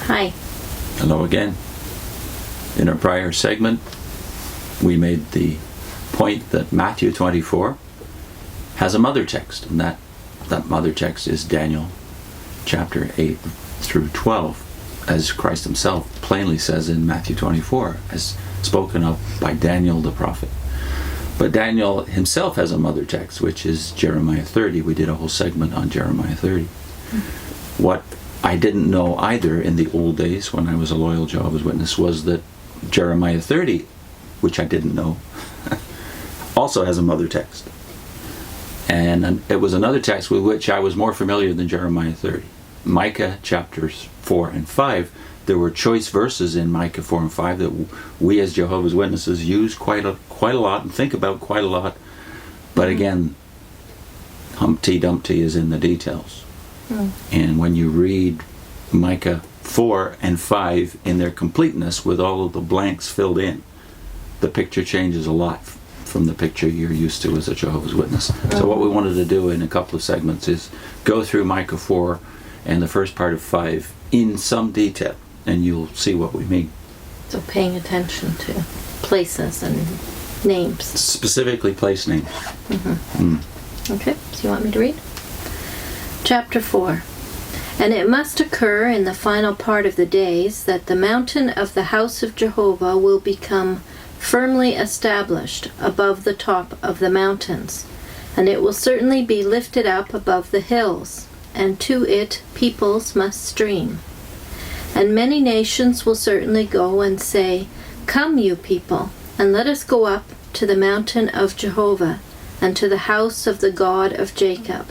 Hi. Hello again. In a prior segment, we made the point that Matthew 24 has a mother text, and that mother text is Daniel chapter 8 through 12, as Christ himself plainly says in Matthew 24, as spoken of by Daniel the prophet. But Daniel himself has a mother text, which is Jeremiah 30. We did a whole segment on Jeremiah 30. What I didn't know either in the old days when I was a loyal Jehovah's Witness was that Jeremiah 30, which I didn't know, also has a mother text. And it was another text with which I was more familiar than Jeremiah 30. Micah chapters 4 and 5, there were choice verses in Micah 4 and 5 that we as Jehovah's Witnesses use quite a lot and think about quite a lot. But again, Humpty Dumpty is in the details. And when you read Micah 4 and 5 in their completeness with all of the blanks filled in, the picture changes a lot from the picture you're used to as a Jehovah's Witness. So what we wanted to do in a couple of segments is go through Micah 4 and the first part of 5 in some detail, and you'll see what we mean. So paying attention to places and names. Specifically place names. Okay, so you want me to read? Chapter 4. And it must occur in the final part of the days that the mountain of the house of Jehovah will become firmly established above the top of the mountains, and it will certainly be lifted up above the hills, and to it peoples must stream. And many nations will certainly go and say, Come, you people, and let us go up to the mountain of Jehovah, and to the house of the God of Jacob.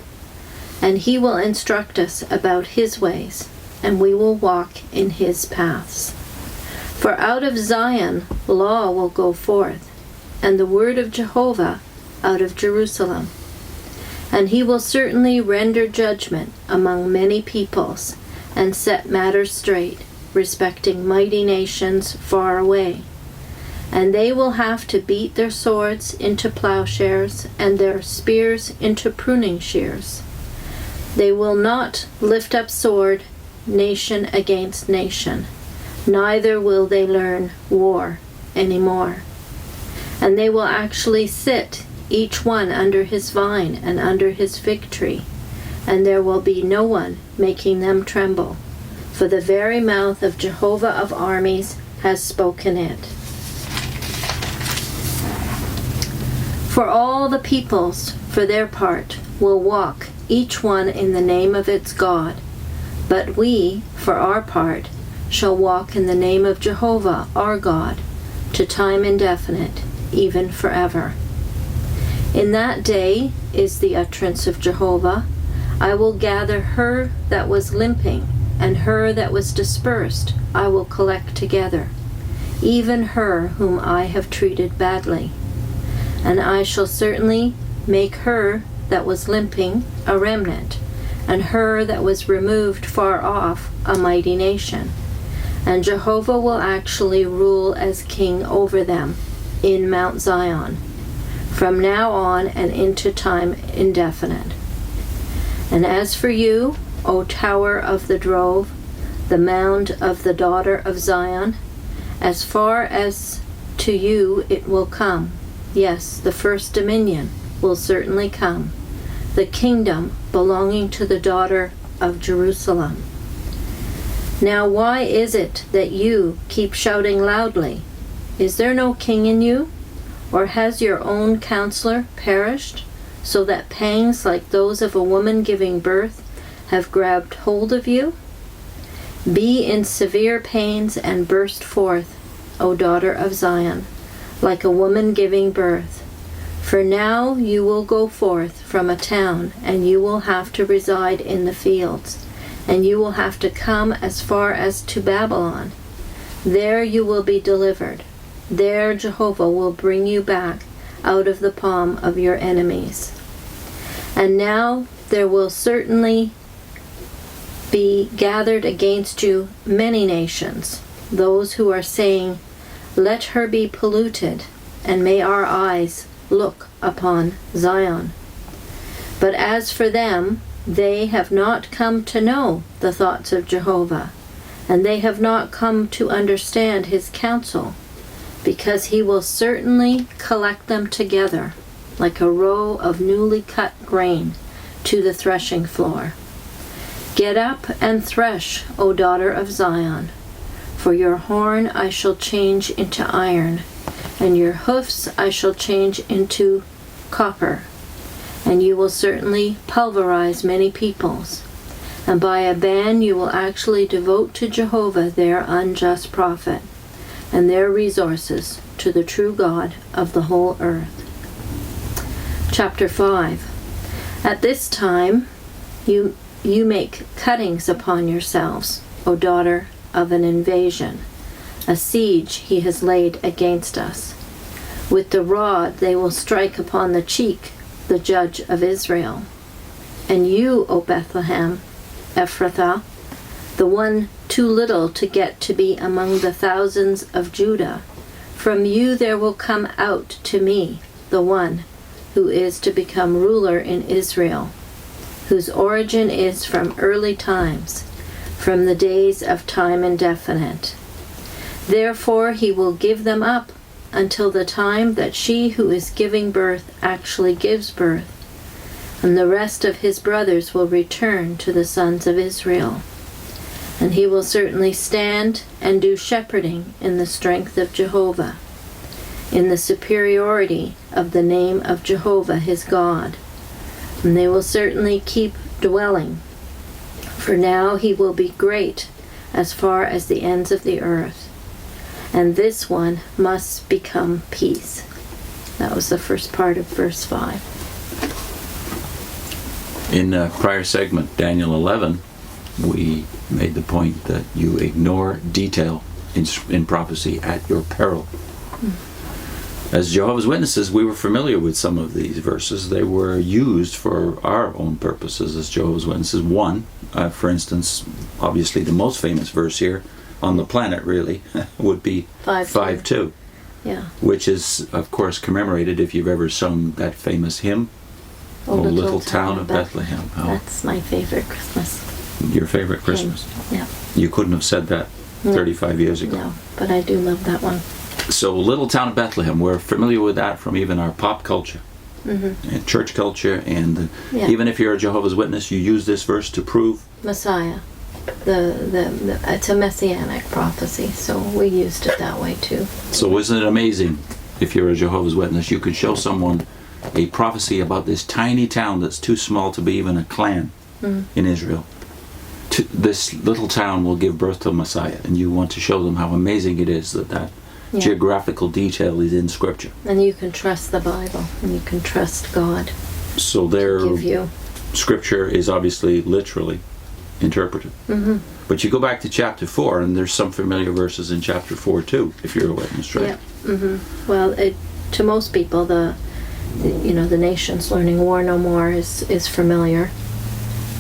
And he will instruct us about his ways, and we will walk in his paths. For out of Zion law will go forth, and the word of Jehovah out of Jerusalem. And he will certainly render judgment among many peoples, and set matters straight, respecting mighty nations far away. And they will have to beat their swords into plowshares, and their spears into pruning shears. They will not lift up sword, nation against nation, neither will they learn war anymore. And they will actually sit, each one under his vine and under his fig tree, and there will be no one making them tremble, for the very mouth of Jehovah of armies has spoken it. For all the peoples, for their part, will walk, each one in the name of its God, but we, for our part, shall walk in the name of Jehovah our God, to time indefinite, even forever. In that day is the utterance of Jehovah, I will gather her that was limping, and her that was dispersed I will collect together, even her whom I have treated badly. And I shall certainly make her that was limping a remnant, and her that was removed far off a mighty nation. And Jehovah will actually rule as king over them in Mount Zion, from now on and into time indefinite. And as for you, O tower of the drove, the mound of the daughter of Zion, as far as to you it will come. Yes, the first dominion will certainly come, the kingdom belonging to the daughter of Jerusalem. Now why is it that you keep shouting loudly? Is there no king in you? Or has your own counselor perished, so that pangs like those of a woman giving birth have grabbed hold of you? Be in severe pains and burst forth, O daughter of Zion, like a woman giving birth. For now you will go forth from a town, and you will have to reside in the fields, and you will have to come as far as to Babylon. There you will be delivered. There Jehovah will bring you back out of the palm of your enemies. And now there will certainly be gathered against you many nations, those who are saying, Let her be polluted, and may our eyes look upon Zion. But as for them, they have not come to know the thoughts of Jehovah, and they have not come to understand his counsel, because he will certainly collect them together like a row of newly cut grain to the threshing floor. Get up and thresh, O daughter of Zion, for your horn I shall change into iron, and your hoofs I shall change into copper, and you will certainly pulverize many peoples, and by a ban you will actually devote to Jehovah their unjust prophet, and their resources to the true God of the whole earth. Chapter 5. At this time you make cuttings upon yourselves, O daughter of an invasion. A siege he has laid against us. With the rod they will strike upon the cheek the judge of Israel. And you, O Bethlehem, Ephrathah, the one too little to get to be among the thousands of Judah, from you there will come out to me the one who is to become ruler in Israel, whose origin is from early times, from the days of time indefinite. Therefore he will give them up until the time that she who is giving birth actually gives birth, and the rest of his brothers will return to the sons of Israel. And he will certainly stand and do shepherding in the strength of Jehovah, in the superiority of the name of Jehovah his God. And they will certainly keep dwelling, for now he will be great as far as the ends of the earth. And this one must become peace. That was the first part of verse 5. In a prior segment, Daniel 11, we made the point that you ignore detail in prophecy at your peril. As Jehovah's Witnesses, we were familiar with some of these verses. They were used for our own purposes as Jehovah's Witnesses. One, for instance, obviously the most famous verse here on the planet, really, would be 5:2. Yeah. Which is, of course, commemorated if you've ever sung that famous hymn, O Little Town of Bethlehem. That's my favorite Christmas. Your favorite Christmas? Yeah. You couldn't have said that 35 years ago. No, but I do love that one. So, Little Town of Bethlehem, we're familiar with that from even our pop culture and church culture, and even if you're a Jehovah's Witness, you use this verse to prove Messiah. It's a messianic prophecy, so we used it that way too. So isn't it amazing, if you're a Jehovah's Witness, you could show someone a prophecy about this tiny town that's too small to be even a clan in Israel. This little town will give birth to a Messiah, and you want to show them how amazing it is that geographical detail is in Scripture. And you can trust the Bible, and you can trust God. So their to give you. Scripture is obviously literally interpretive. But you go back to chapter 4, and there's some familiar verses in chapter 4 too, if you're a witness, right? Yeah. Well, to most people, the nations learning war no more is familiar,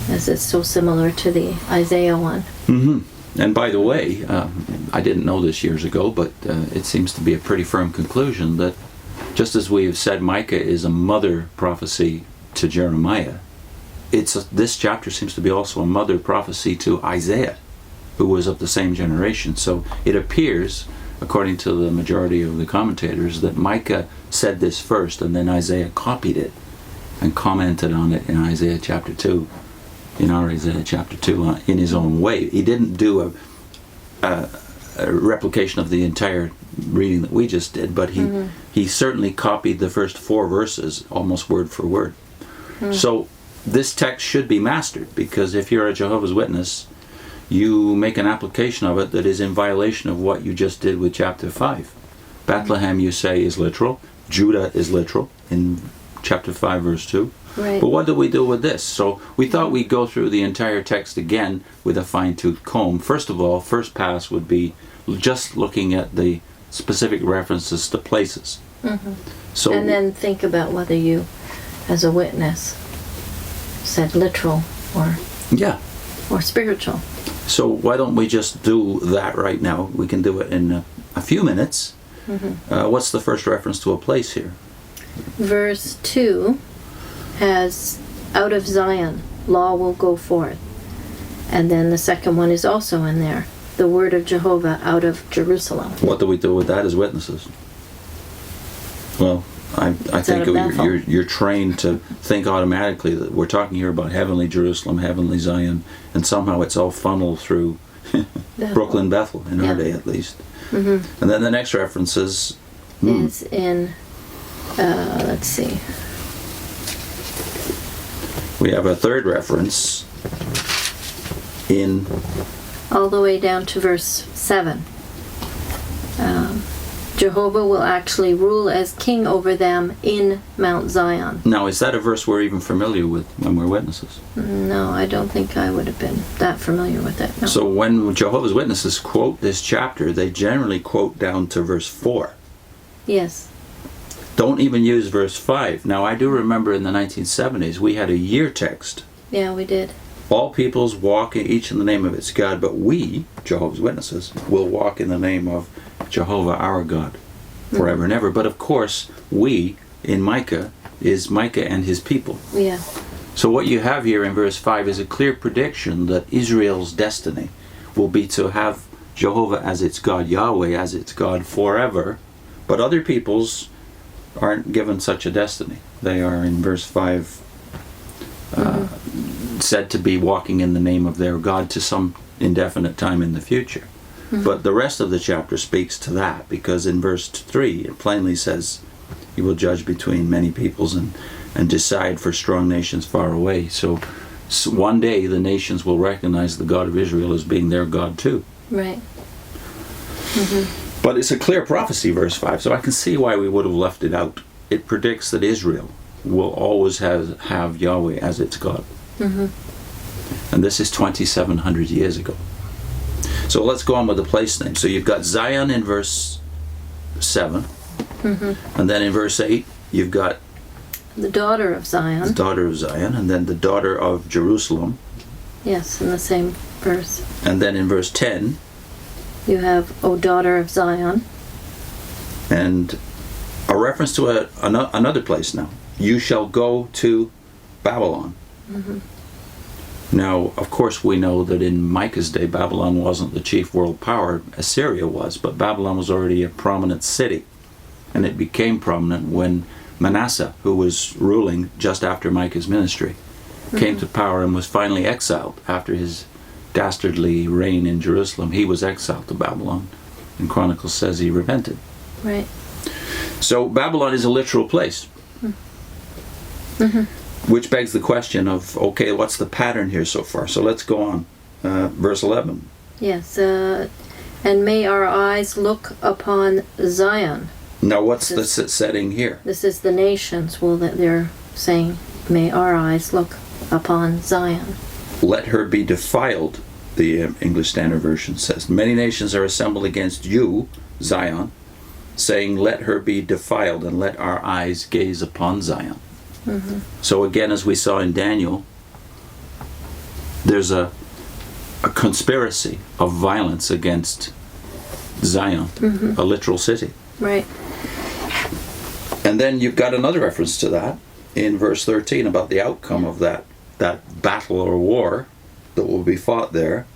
as it's so similar to the Isaiah one. And by the way, I didn't know this years ago, but it seems to be a pretty firm conclusion that just as we have said Micah is a mother prophecy to Jeremiah, this chapter seems to be also a mother prophecy to Isaiah, who was of the same generation. So it appears, according to the majority of the commentators, that Micah said this first, and then Isaiah copied it and commented on it in Isaiah chapter 2. In our Isaiah chapter 2, in his own way. He didn't do a replication of the entire reading that we just did, but he certainly copied the first 4 verses almost word for word. So this text should be mastered, because if you're a Jehovah's Witness, you make an application of it that is in violation of what you just did with chapter 5. Bethlehem, you say, is literal. Judah is literal in chapter 5, verse 2. Right. But what do we do with this? So we thought we'd go through the entire text again with a fine-tooth comb. First of all, first pass would be just looking at the specific references to places. So, and then think about whether you, as a witness, said literal or spiritual. So why don't we just do that right now? We can do it in a few minutes. What's the first reference to a place here? Verse 2 has, out of Zion, law will go forth. And then the second one is also in there. the word of Jehovah out of Jerusalem. What do we do with that as witnesses? Well, I think you're trained to think automatically that we're talking here about heavenly Jerusalem, heavenly Zion, and somehow it's all funneled through Brooklyn, Bethel, in our day at least. Mm-hmm. And then the next reference is in, let's see. We have a third reference in... all the way down to verse 7. Jehovah will actually rule as king over them in Mount Zion. Now, is that a verse we're even familiar with when we're witnesses? No, I don't think I would have been that familiar with it. No. So when Jehovah's Witnesses quote this chapter, they generally quote down to verse 4. Yes. Don't even use verse 5. Now, I do remember in the 1970s, we had a year text. Yeah, we did. All peoples walk each in the name of its God, but we, Jehovah's Witnesses, will walk in the name of Jehovah our God forever and ever. But of course, we in Micah is Micah and his people. Yeah. So what you have here in verse 5 is a clear prediction that Israel's destiny will be to have Jehovah as its God, Yahweh as its God forever. But other peoples aren't given such a destiny. They are in verse 5 said to be walking in the name of their God to some indefinite time in the future. But the rest of the chapter speaks to that, because in verse 3 it plainly says he will judge between many peoples and decide for strong nations far away. So one day the nations will recognize the God of Israel as being their God too. Right. But it's a clear prophecy, verse 5, so I can see why we would have left it out. It predicts that Israel will always have Yahweh as its God. And this is 2,700 years ago. So let's go on with the place name. So you've got Zion in verse 7. And then in verse 8, you've got the daughter of Zion. The daughter of Zion. And then the daughter of Jerusalem. Yes, in the same verse. And then in verse 10, you have, O daughter of Zion. And a reference to another place now. You shall go to Babylon. Now, of course, we know that in Micah's day, Babylon wasn't the chief world power. Assyria was, but Babylon was already a prominent city. And it became prominent when Manasseh, who was ruling just after Micah's ministry, came to power and was finally exiled after his dastardly reign in Jerusalem. He was exiled to Babylon. And Chronicles says he repented. Right. So Babylon is a literal place. Which begs the question of, okay, what's the pattern here so far? So let's go on. Verse 11. Yes. And may our eyes look upon Zion. Now what's the setting here? This is the nations. Well, that they're saying, may our eyes look upon Zion. Let her be defiled, the English Standard Version says. Many nations are assembled against you, Zion, saying, let her be defiled, and let our eyes gaze upon Zion. So again, as we saw in Daniel, there's a conspiracy of violence against Zion, a literal city. Right. And then you've got another reference to that in verse 13 about the outcome of that battle or war that will be fought there.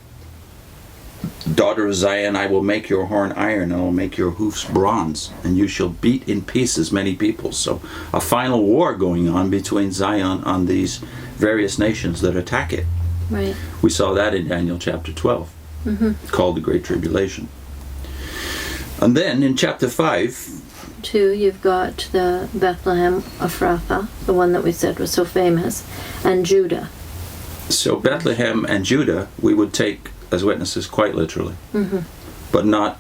Daughter of Zion, I will make your horn iron, and I will make your hoofs bronze, and you shall beat in pieces many peoples. So a final war going on between Zion and these various nations that attack it. Right. We saw that in Daniel chapter 12, called the Great Tribulation. And then in chapter 5, 2, you've got the Bethlehem Ephrathah, the one that we said was so famous, and Judah. So Bethlehem and Judah we would take as witnesses quite literally, but not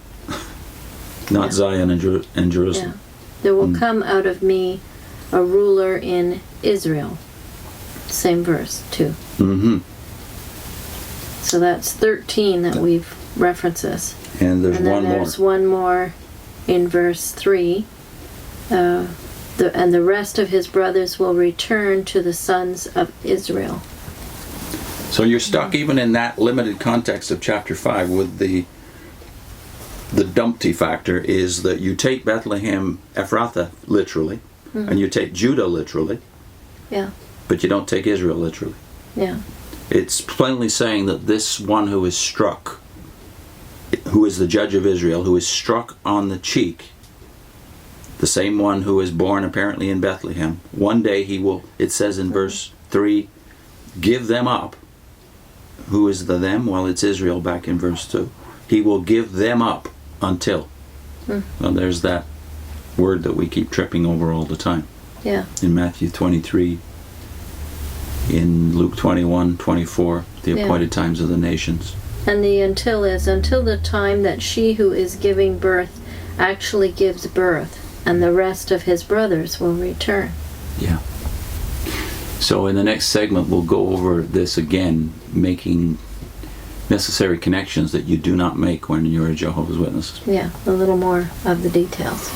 Zion and Jerusalem. Yeah. There will come out of me a ruler in Israel. Same verse, 2. So that's 13 that we've references. And there's and then one more. There's one more in verse 3. And the rest of his brothers will return to the sons of Israel. So you're stuck even in that limited context of chapter 5 with the dumpty factor is that you take Bethlehem Ephrathah literally, and you take Judah literally, but you don't take Israel literally. Yeah. It's plainly saying that this one who is struck who is the judge of Israel, who is struck on the cheek, the same one who is born apparently in Bethlehem, one day he will, it says in verse 3, give them up. Who is the them? Well, it's Israel back in verse 2. He will give them up until. Well, there's that word that we keep tripping over all the time. Yeah. In Matthew 23, in Luke 21, 24, the appointed times of the nations. And the until is until the time that she who is giving birth actually gives birth, and the rest of his brothers will return. Yeah. So in the next segment we'll go over this again, making necessary connections that you do not make when you're a Jehovah's Witness. Yeah, a little more of the details.